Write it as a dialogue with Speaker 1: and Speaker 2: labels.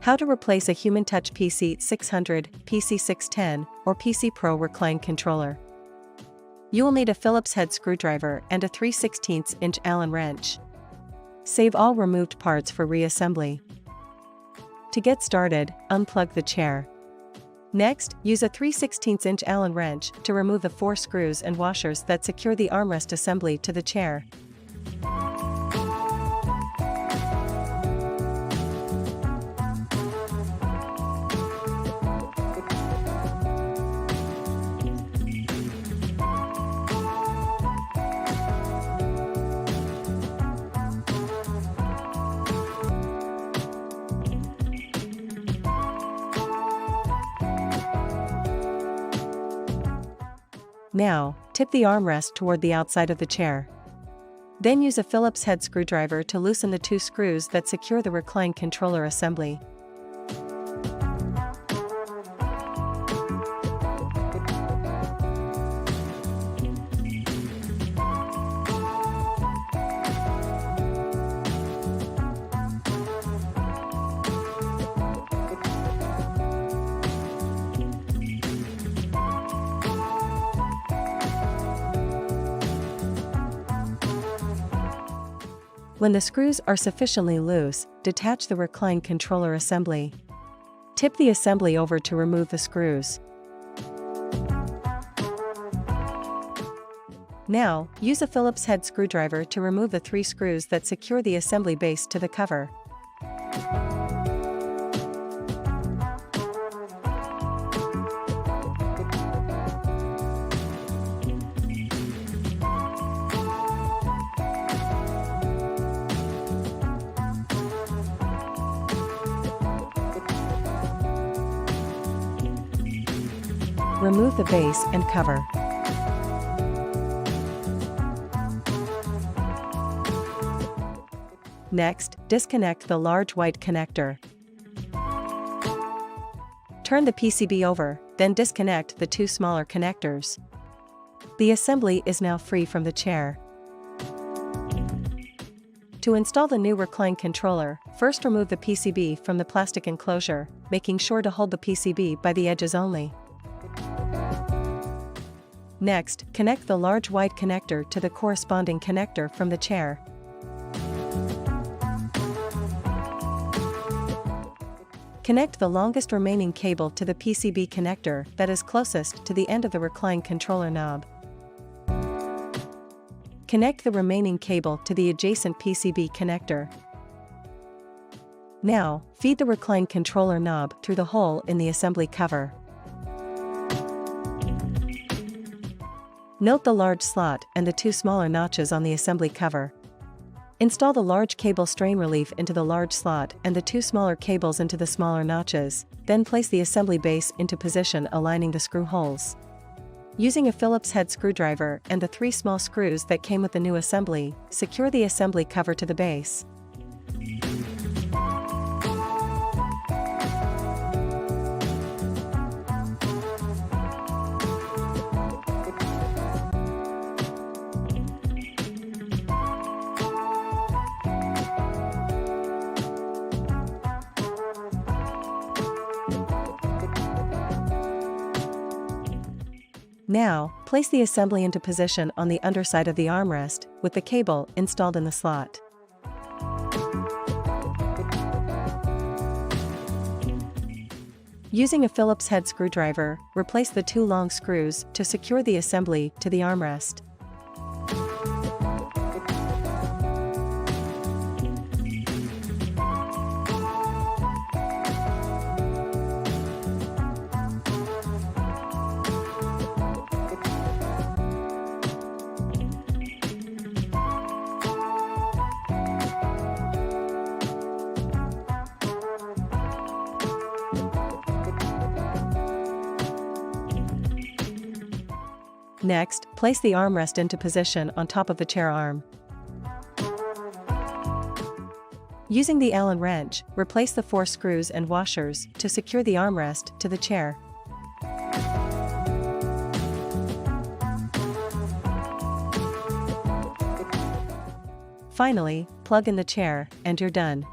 Speaker 1: How to replace a Human Touch PC-600, PC-610, or PC Pro Recline controller. You will need a Phillips head screwdriver and a 3/16" Allen wrench. Save all removed parts for reassembly. To get started, unplug the chair. Next, use a 3/16" Allen wrench to remove the 4 screws and washers that secure the armrest assembly to the chair. Now, tip the armrest toward the outside of the chair. Then use a Phillips head screwdriver to loosen the 2 screws that secure the Recline controller assembly. When the screws are sufficiently loose, detach the Recline controller assembly. Tip the assembly over to remove the screws. Now, use a Phillips head screwdriver to remove the 3 screws that secure the assembly base to the cover. Remove the base and cover. Next, disconnect the large white connector. Turn the PCB over, then disconnect the 2 smaller connectors. The assembly is now free from the chair. To install the new Recline controller, first remove the PCB from the plastic enclosure, making sure to hold the PCB by the edges only. Next, connect the large white connector to the corresponding connector from the chair. Connect the longest remaining cable to the PCB connector that is closest to the end of the Recline controller knob. Connect the remaining cable to the adjacent PCB connector. Now, feed the Recline controller knob through the hole in the assembly cover. Note the large slot and the 2 smaller notches on the assembly cover. Install the large cable strain relief into the large slot and the 2 smaller cables into the smaller notches, then place the assembly base into position aligning the screw holes. Using a Phillips head screwdriver and the 3 small screws that came with the new assembly, secure the assembly cover to the base. Now, place the assembly into position on the underside of the armrest, with the cable installed in the slot. Using a Phillips head screwdriver, replace the 2 long screws to secure the assembly to the armrest. Next, place the armrest into position on top of the chair arm. Using the Allen wrench, replace the 4 screws and washers to secure the armrest to the chair. Finally, plug in the chair, and you're done.